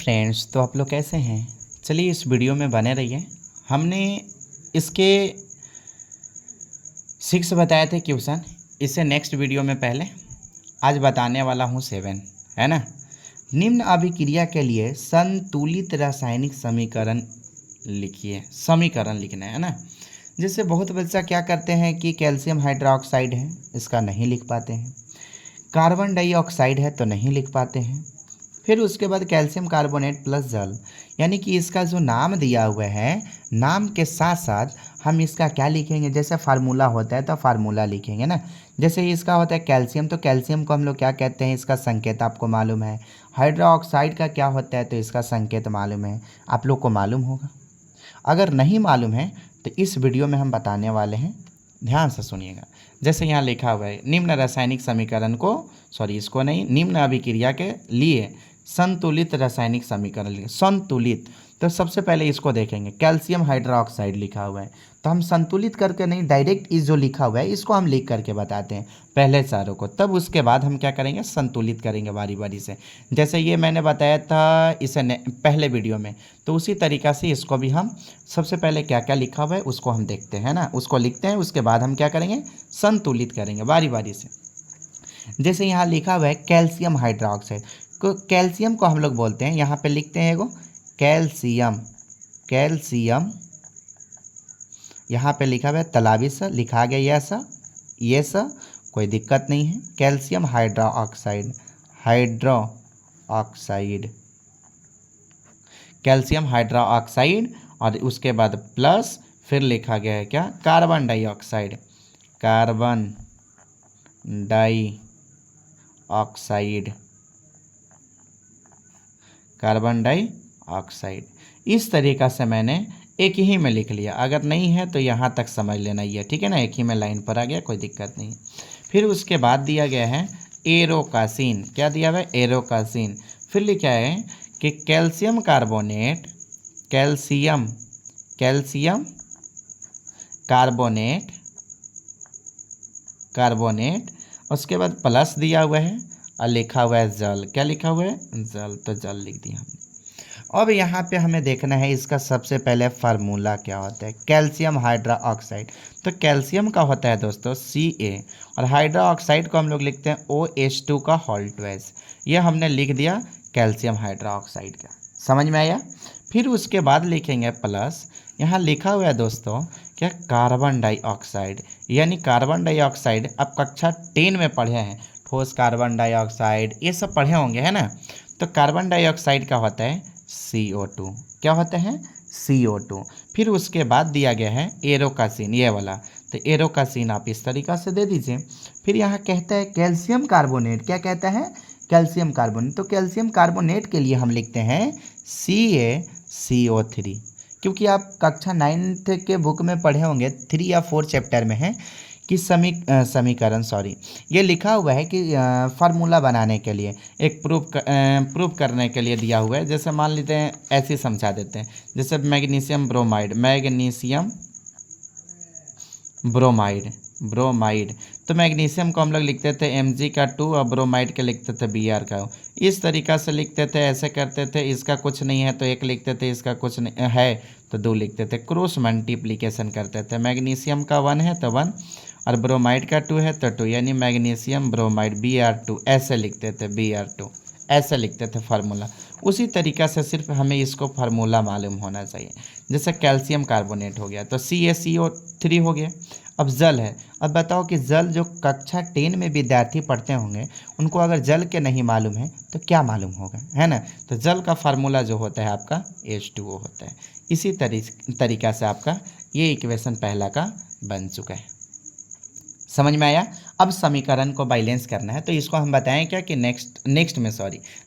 Friends, तो आप लोग कैसे हैं? चलिए इस वीडियो में बने रहिए। हमने इसके 6 बताए थे क्वेश्चन, इससे नेक्स्ट वीडियो में पहले आज बताने वाला हूँ 7, है ना। निम्न अभिक्रिया के लिए संतुलित रासायनिक समीकरण लिखिए। समीकरण लिखना है ना। जैसे बहुत बच्चा क्या करते हैं कि कैल्शियम हाइड्रोक्साइड है, इसका नहीं लिख पाते हैं। कार्बन डाइऑक्साइड है तो नहीं लिख पाते हैं। फिर उसके बाद कैल्शियम कार्बोनेट प्लस जल, यानी कि इसका जो नाम दिया हुआ है, नाम के साथ साथ हम इसका क्या लिखेंगे। जैसे फार्मूला होता है तो फार्मूला लिखेंगे ना। जैसे इसका होता है कैल्शियम, तो कैल्शियम को हम लोग क्या कहते हैं, इसका संकेत आपको मालूम है। हाइड्रोक्साइड का क्या होता है, तो इसका संकेत मालूम है, आप लोग को मालूम होगा। अगर नहीं मालूम है तो इस वीडियो में हम बताने वाले हैं, ध्यान से सुनिएगा। जैसे यहाँ लिखा हुआ है निम्न रासायनिक समीकरण को, इसको नहीं, निम्न अभिक्रिया के लिए संतुलित रासायनिक समीकरण लिखें। संतुलित, तो सबसे पहले इसको देखेंगे। कैल्शियम हाइड्रोक्साइड लिखा हुआ है, तो हम संतुलित करके नहीं, डायरेक्ट इस जो लिखा हुआ है इसको हम लिख करके बताते हैं पहले चारों को, तब उसके बाद हम क्या करेंगे, संतुलित करेंगे बारी बारी से। जैसे ये मैंने बताया था इसे पहले वीडियो में, तो उसी तरीक़ा से इसको भी हम सबसे पहले क्या क्या लिखा हुआ है उसको हम देखते हैं ना, उसको लिखते हैं, उसके बाद हम क्या करेंगे, संतुलित करेंगे बारी बारी से। जैसे यहाँ लिखा हुआ है कैल्शियम हाइड्रोक्साइड को, कैल्शियम को हम लोग बोलते हैं, यहाँ पे लिखते हैं एगो कैल्शियम। कैल्शियम यहाँ पे लिखा हुआ है तालाबी सा लिखा गया, ये सा कोई दिक्कत नहीं है। Calcium hydroxide, hydroxide, calcium hydroxide, और उसके बाद प्लस फिर लिखा गया है क्या, carbon dioxide, carbon dioxide, carbon dioxide. इस तरीक़ा से मैंने एक ही में लिख लिया। अगर नहीं है तो यहाँ तक समझ लेना ही है, ठीक है ना, एक ही में लाइन पर आ गया, कोई दिक्कत नहीं। फिर उसके बाद दिया गया है एरोकासिन। क्या दिया हुआ है, एरोकासिन। फिर लिखा है कि calcium carbonate, calcium, calcium carbonate, carbonate, उसके बाद प्लस दिया हुआ है और लिखा हुआ है जल। क्या लिखा हुआ है, जल, तो जल लिख दिया हमने। अब यहाँ पे हमें देखना है इसका सबसे पहले फार्मूला क्या होता है। कैल्शियम हाइड्रोक्साइड, तो कैल्शियम का होता है दोस्तों Ca, और हाइड्रोक्साइड को हम लोग लिखते हैं OH2 का होल ट्वाइस। ये हमने लिख दिया कैल्शियम हाइड्रोक्साइड का, समझ में आया। फिर उसके बाद लिखेंगे प्लस, यहाँ लिखा हुआ है दोस्तों क्या, कार्बन डाइऑक्साइड, यानी कार्बन डाइऑक्साइड आप कक्षा 10 में पढ़े हैं, ठोस कार्बन डाइऑक्साइड ये सब पढ़े होंगे, है ना। तो कार्बन डाइऑक्साइड का होता है CO2। क्या होता है, CO2। फिर उसके बाद दिया गया है एरोकासिन, ये वाला, तो एरोकासिन आप इस तरीक़ा से दे दीजिए। फिर यहाँ कहता है कैल्शियम कार्बोनेट, क्या कहता है, कैल्शियम कार्बोनेट, तो कैल्शियम कार्बोनेट के लिए हम लिखते हैं CaCO3, क्योंकि आप कक्षा 9th के बुक में पढ़े होंगे, 3 या 4 चैप्टर में है कि समीकरण, ये लिखा हुआ है कि फार्मूला बनाने के लिए, एक प्रूफ करने के लिए दिया हुआ है। जैसे मान लेते हैं, ऐसे समझा देते हैं, जैसे magnesium bromide, magnesium bromide, bromide, तो मैग्नीशियम को हम लोग लिखते थे Mg का 2 और ब्रोमाइड के लिखते थे Br का। इस तरीक़ा से लिखते थे, ऐसे करते थे। इसका कुछ नहीं है तो 1 लिखते थे, इसका कुछ नहीं है तो 2 लिखते थे, क्रॉस मल्टीप्लिकेशन करते थे। मैग्नीशियम का 1 है तो 1, और ब्रोमाइड का 2 है तो 2, यानी मैग्नीशियम ब्रोमाइड Br2, ऐसे लिखते थे, Br2 ऐसे लिखते थे फार्मूला। उसी तरीक़ा से सिर्फ हमें इसको फार्मूला मालूम होना चाहिए। जैसे कैल्शियम कार्बोनेट हो गया तो CaCO3 हो गया। अब जल है, अब बताओ कि जल जो कक्षा 10 में विद्यार्थी पढ़ते होंगे, उनको अगर जल के नहीं मालूम है तो क्या मालूम होगा, है ना। तो जल का फार्मूला जो होता है आपका H2O होता है। इसी तरीक़ा से आपका ये इक्वेशन पहला का बन चुका है, समझ में आया। अब समीकरण को बैलेंस करना है, तो इसको हम बताएं क्या कि नेक्स्ट में,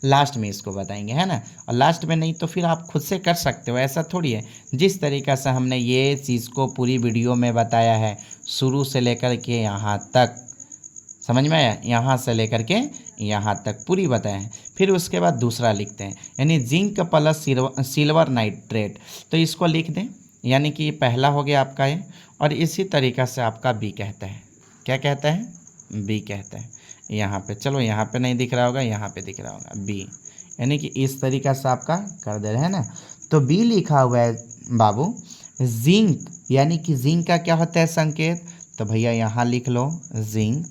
लास्ट में इसको बताएंगे, है ना। और लास्ट में नहीं तो फिर आप खुद से कर सकते हो, ऐसा थोड़ी है। जिस तरीक़ा से हमने ये चीज़ को पूरी वीडियो में बताया है, शुरू से लेकर के यहाँ तक, समझ में आया, यहाँ से लेकर के यहाँ तक पूरी बताए हैं। फिर उसके बाद दूसरा लिखते हैं, यानी जिंक प्लस सिल्वर नाइट्रेट, तो इसको लिख दें, यानी कि पहला हो गया आपका ये। और इसी तरीक़ा से आपका बी कहता है, क्या कहता है, बी कहता है। यहाँ पे चलो, यहाँ पे नहीं दिख रहा होगा, यहाँ पे दिख रहा होगा बी। यानी कि इस तरीका से आपका कर दे रहे हैं ना। तो बी लिखा हुआ है बाबू जिंक, यानी कि जिंक का क्या होता है संकेत, तो भैया यहाँ लिख लो जिंक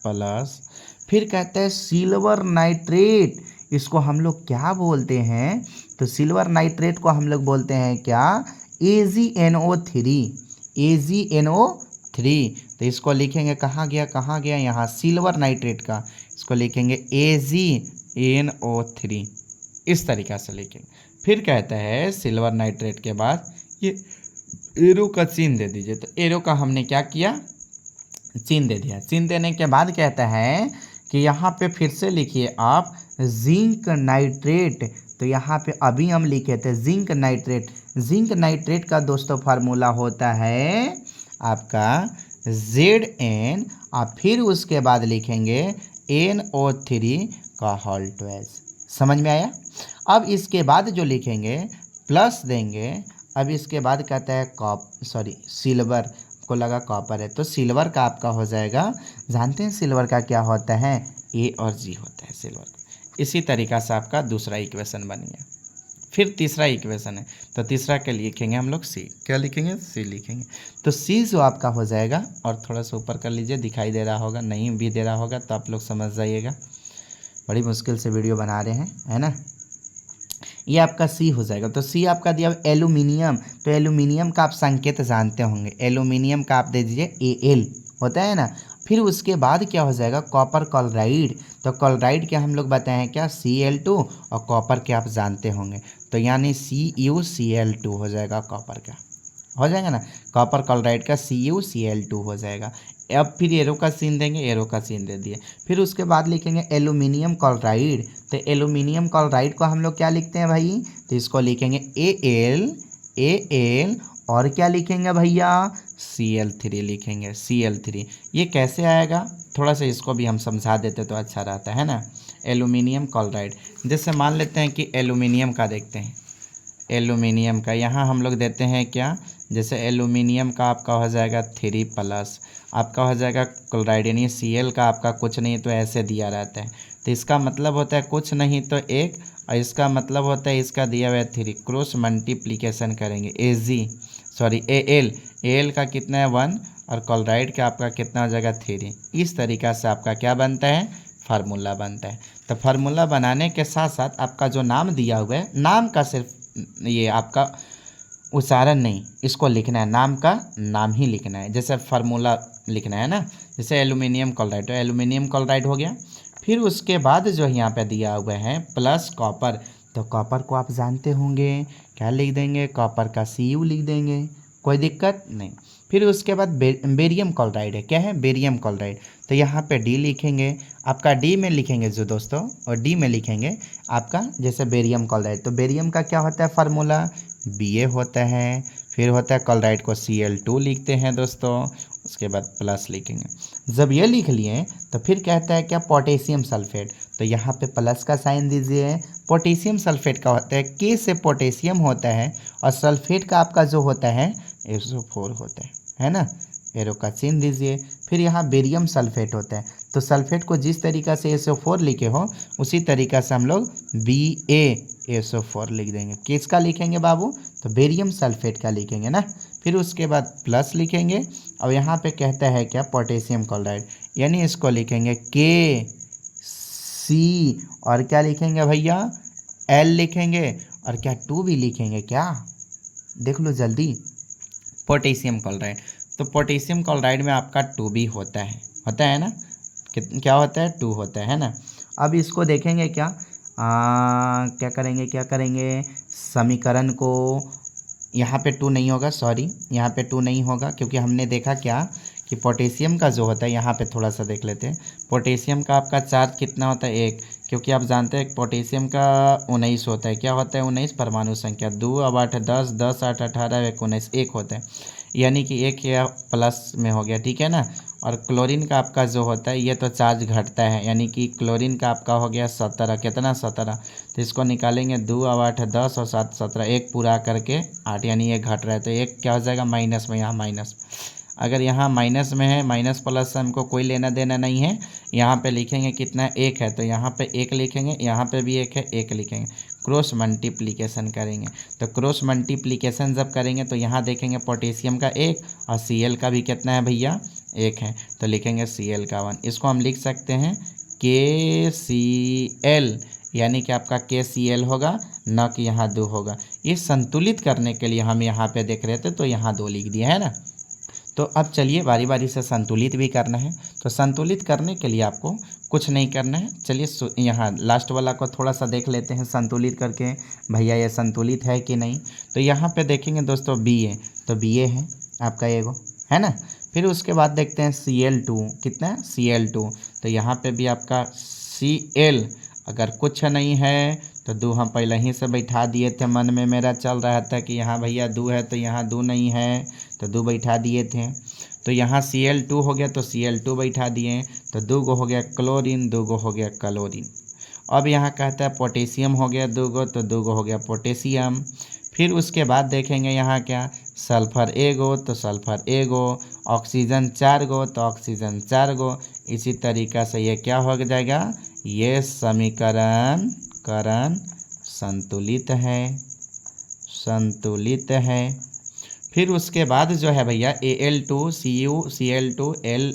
प्लस, फिर कहते हैं सिल्वर नाइट्रेट, इसको हम लोग क्या बोलते हैं, तो सिल्वर नाइट्रेट को हम लोग बोलते हैं क्या, AgNO3, AgNO3। तो इसको लिखेंगे कहाँ गया यहाँ सिल्वर नाइट्रेट का, इसको लिखेंगे AgNO3, इस तरीक़ा से लिखेंगे। फिर कहता है सिल्वर नाइट्रेट के बाद ये एरो का चिन्ह दे दीजिए, तो एरो का हमने क्या किया, चिन्ह दे दिया। चिन्ह देने के बाद कहता है कि यहाँ पे फिर से लिखिए आप जिंक नाइट्रेट, तो यहाँ पे अभी हम लिखे थे जिंक नाइट्रेट, जिंक नाइट्रेट का दोस्तों फार्मूला होता है आपका Zn, और फिर उसके बाद लिखेंगे NO3 का होल 12। समझ में आया। अब इसके बाद जो लिखेंगे प्लस देंगे, अब इसके बाद कहता है सिल्वर को लगा कॉपर है, तो सिल्वर का आपका हो जाएगा, जानते हैं सिल्वर का क्या होता है, A और G होता है सिल्वर का। इसी तरीक़ा से आपका दूसरा इक्वेशन बन गया। फिर तीसरा इक्वेशन है, तो तीसरा के लिखेंगे हम लोग C, क्या लिखेंगे, C लिखेंगे। तो C जो आपका हो जाएगा, और थोड़ा सा ऊपर कर लीजिए, दिखाई दे रहा होगा, नहीं भी दे रहा होगा तो आप लोग समझ जाइएगा, बड़ी मुश्किल से वीडियो बना रहे हैं, है ना। ये आपका C हो जाएगा। तो C आपका दिया एल्यूमिनियम, तो एल्यूमिनियम का आप संकेत जानते होंगे, एल्यूमिनियम का आप दे दीजिए Al होता है ना। फिर उसके बाद क्या हो जाएगा कॉपर क्लोराइड, तो क्लोराइड के हम लोग बताए हैं क्या Cl2, और कॉपर के आप जानते होंगे, तो यानी CuCl2 हो जाएगा, कॉपर का हो जाएगा ना, कॉपर क्लोराइड का CuCl2 हो जाएगा। अब फिर एरो का सीन देंगे, एरो का सीन दे दिए। फिर उसके बाद लिखेंगे एल्यूमिनियम क्लोराइड, तो एल्यूमिनियम क्लोराइड को हम लोग क्या लिखते हैं भाई, तो इसको लिखेंगे Al, और क्या लिखेंगे भैया Cl3 लिखेंगे, Cl3। ये कैसे आएगा, थोड़ा सा इसको भी हम समझा देते तो अच्छा रहता है ना। एल्यूमिनियम क्लोराइड, जैसे मान लेते हैं कि एल्यूमिनियम का देखते हैं, एल्यूमिनियम का यहाँ हम लोग देते हैं क्या, जैसे एल्यूमिनियम का आपका हो जाएगा 3+, आपका हो जाएगा क्लोराइड, यानी Cl का आपका कुछ नहीं तो ऐसे दिया रहता है, तो इसका मतलब होता है कुछ नहीं तो 1, और इसका मतलब होता है इसका दिया हुआ है 3, क्रॉस मल्टीप्लिकेशन करेंगे Al का कितना है 1, और क्लोराइड का आपका कितना हो जाएगा 3। इस तरीक़ा से आपका क्या बनता है, फार्मूला बनता है। तो फार्मूला बनाने के साथ साथ आपका जो नाम दिया हुआ है, नाम का सिर्फ ये आपका उच्चारण नहीं, इसको लिखना है, नाम का नाम ही लिखना है, जैसे फार्मूला लिखना है ना, जैसे एल्यूमिनियम क्लोराइड, तो एल्यूमिनियम क्लोराइड हो गया। फिर उसके बाद जो यहाँ पे दिया हुआ है प्लस कॉपर, तो कॉपर को आप जानते होंगे, क्या लिख देंगे, कॉपर का Cu लिख देंगे, कोई दिक्कत नहीं। फिर उसके बाद बेरियम क्लोराइड है, क्या है, बेरियम क्लोराइड, तो यहाँ पे D लिखेंगे, आपका D में लिखेंगे जो दोस्तों, और D में लिखेंगे आपका जैसे बेरियम क्लोराइड, तो बेरियम का क्या होता है फार्मूला, Ba होता है। फिर होता है क्लोराइड को Cl2 लिखते हैं दोस्तों, उसके बाद प्लस लिखेंगे। जब ये लिख लिए तो फिर कहता है क्या, पोटेशियम सल्फेट, तो यहाँ पे प्लस का साइन दीजिए। पोटेशियम सल्फेट का होता है K से पोटेशियम होता है, और सल्फेट का आपका जो होता है SO4 होता है ना, एरो का चिन्ह दीजिए। फिर यहाँ बेरियम सल्फेट होता है, तो सल्फेट को जिस तरीक़ा से SO4 लिखे हो उसी तरीक़ा से हम लोग BaSO4 लिख देंगे। किसका लिखेंगे बाबू, तो बेरियम सल्फेट का लिखेंगे ना। फिर उसके बाद प्लस लिखेंगे, और यहाँ पे कहता है क्या, पोटेशियम क्लोराइड, यानी इसको लिखेंगे KC, और क्या लिखेंगे भैया L लिखेंगे, और क्या 2 भी लिखेंगे, क्या देख लो जल्दी, पोटेशियम क्लोराइड। तो पोटेशियम क्लोराइड में आपका 2 भी होता है ना, क्या होता है, 2 होता है ना। अब इसको देखेंगे क्या, क्या करेंगे समीकरण को, यहाँ पे 2 नहीं होगा, यहाँ पे 2 नहीं होगा, क्योंकि हमने देखा क्या कि पोटेशियम का जो होता है, यहाँ पे थोड़ा सा देख लेते हैं, पोटेशियम का आपका चार्ज कितना होता है 1, क्योंकि आप जानते हैं पोटेशियम का 19 होता है, क्या होता है 19 परमाणु संख्या, 2 अब 8 10, 10 8 18 19 1 होता है, यानी कि 1 या प्लस में हो गया, ठीक है ना। और क्लोरीन का आपका जो होता है ये तो चार्ज घटता है, यानी कि क्लोरीन का आपका हो गया 17, कितना 17, तो इसको निकालेंगे 2 अब 8 10 और 7 17, 1 पूरा करके 8, यानी ये घट रहा है, तो 1 क्या हो जाएगा माइनस में, यहाँ माइनस। अगर यहाँ माइनस में है, माइनस प्लस से हमको कोई लेना देना नहीं है। यहाँ पे लिखेंगे कितना, एक है तो यहाँ पे एक लिखेंगे, यहाँ पे भी एक है, एक लिखेंगे। क्रॉस मल्टीप्लिकेशन करेंगे, तो क्रॉस मल्टीप्लिकेशन जब करेंगे तो यहाँ देखेंगे पोटेशियम का एक और Cl का भी कितना है भैया, एक है, तो लिखेंगे Cl का 1। इसको हम लिख सकते हैं KCl, यानी कि आपका KCl होगा, न कि यहाँ 2 होगा। ये संतुलित करने के लिए हम यहाँ पे देख रहे थे तो यहाँ 2 लिख दिया है ना। तो अब चलिए बारी बारी से संतुलित भी करना है। तो संतुलित करने के लिए आपको कुछ नहीं करना है। चलिए यहाँ लास्ट वाला को थोड़ा सा देख लेते हैं संतुलित करके, भैया ये संतुलित है कि नहीं। तो यहाँ पे देखेंगे दोस्तों Ba, तो Ba है आपका एगो, है ना। फिर उसके बाद देखते हैं Cl2, कितना है Cl2, तो यहाँ पे भी आपका Cl अगर कुछ नहीं है तो 2 हम पहले ही से बैठा दिए थे, मन में मेरा चल रहा था कि यहाँ भैया 2 है तो यहाँ 2 नहीं है, तो 2 बैठा दिए थे। तो यहाँ Cl2 हो गया तो Cl2 बैठा दिए, तो 2 गो हो गया क्लोरीन, 2 गो हो गया क्लोरीन। अब यहाँ कहता है पोटेशियम हो गया 2 गो, तो 2 गो हो गया पोटेशियम। फिर उसके बाद देखेंगे यहाँ क्या, सल्फर एगो तो सल्फर एगो, ऑक्सीजन 4 गो तो ऑक्सीजन 4 गो। इसी तरीक़ा से ये क्या हो जाएगा, ये समीकरण संतुलित है, संतुलित है। फिर उसके बाद जो है भैया Al2Cu Cl2 Al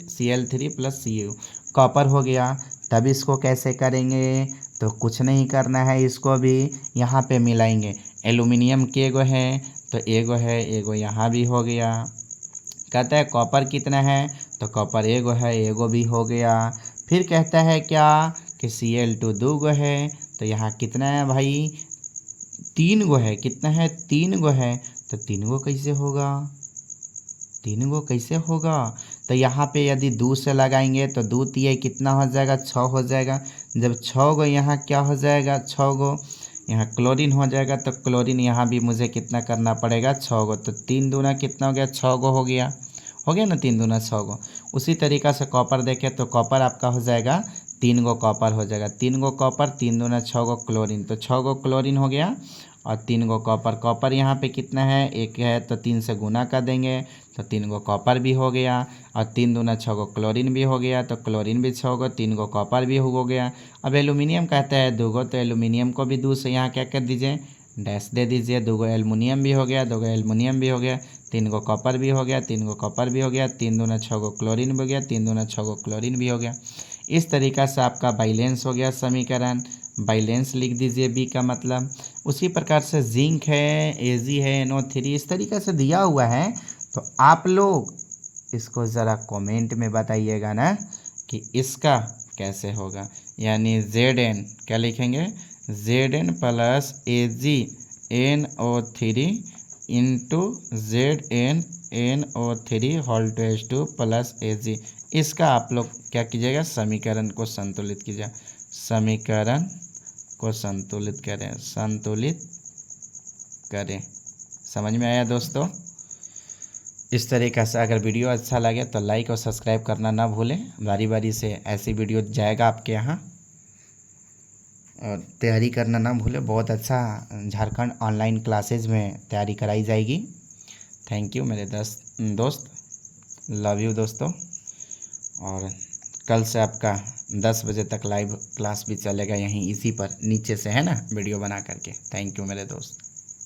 Cl3 plus Cu copper हो गया। तब इसको कैसे करेंगे, तो कुछ नहीं करना है, इसको भी यहाँ पे मिलाएंगे। एल्युमिनियम के एगो है तो एगो है, एगो यहाँ भी हो गया। कहता है कॉपर कितना है, तो कॉपर एगो है, एगो भी हो गया। फिर कहता है क्या कि Cl2 2 गो है, तो यहाँ कितना है भाई, 3 गो है, कितना है 3 गो है, तो 3 गो कैसे होगा, 3 गो कैसे होगा। तो यहाँ पे यदि 2 से लगाएंगे तो 2 तिये कितना हो जाएगा, 6 हो जाएगा। जब 6 गो यहाँ क्या हो जाएगा, 6 गो यहाँ क्लोरीन हो जाएगा, तो क्लोरीन यहाँ भी मुझे कितना करना पड़ेगा, 6 गो। तो 3 दूना कितना हो गया, 6 गो हो गया ना, 3 दूना 6 गो। उसी तरीक़ा से कॉपर देखें तो कॉपर आपका हो जाएगा 3 गो कॉपर हो जाएगा, 3 गो कॉपर, 3 दूना 6 गो क्लोरीन, तो 6 गो क्लोरीन हो गया और 3 गो कॉपर। कॉपर यहाँ पे कितना है, 1 है, तो 3 से गुना कर देंगे तो 3 गो कॉपर भी हो गया, और 3 दूना 6 गो क्लोरीन भी हो गया, तो क्लोरीन भी 6 गो, 3 गो कॉपर भी हो गया। अब एल्युमिनियम कहता है 2 गो, तो एल्युमिनियम को भी 2 से यहाँ क्या कर दीजिए, डैश दे दीजिए। 2 गो एल्युमिनियम भी हो गया, 2 गो एल्युमिनियम भी हो गया, 3 गो कॉपर भी हो गया, 3 गो कॉपर भी हो गया, 3 दूना 6 गो क्लोरीन भी हो गया, 3 दूना 6 गो क्लोरीन भी हो गया। इस तरीक़ा से आपका बैलेंस हो गया समीकरण, बैलेंस लिख दीजिए बी का मतलब। उसी प्रकार से जिंक है, Ag है, NO3 इस तरीक़े से दिया हुआ है। तो आप लोग इसको ज़रा कमेंट में बताइएगा ना कि इसका कैसे होगा, यानी Zn क्या लिखेंगे, Zn plus AgNO3 into ZnNO3 whole two plus Ag। इसका आप लोग क्या कीजिएगा, समीकरण को संतुलित कीजिए, समीकरण को संतुलित करें, संतुलित करें। समझ में आया दोस्तों। इस तरीक़े से अगर वीडियो अच्छा लगे तो लाइक और सब्सक्राइब करना ना भूलें। बारी बारी से ऐसी वीडियो जाएगा आपके यहाँ, और तैयारी करना ना भूलें। बहुत अच्छा झारखंड ऑनलाइन क्लासेज में तैयारी कराई जाएगी। थैंक यू मेरे दोस्त, लव यू दोस्तों। और कल से आपका 10 बजे तक लाइव क्लास भी चलेगा यहीं इसी पर नीचे से, है ना, वीडियो बना करके। थैंक यू मेरे दोस्त।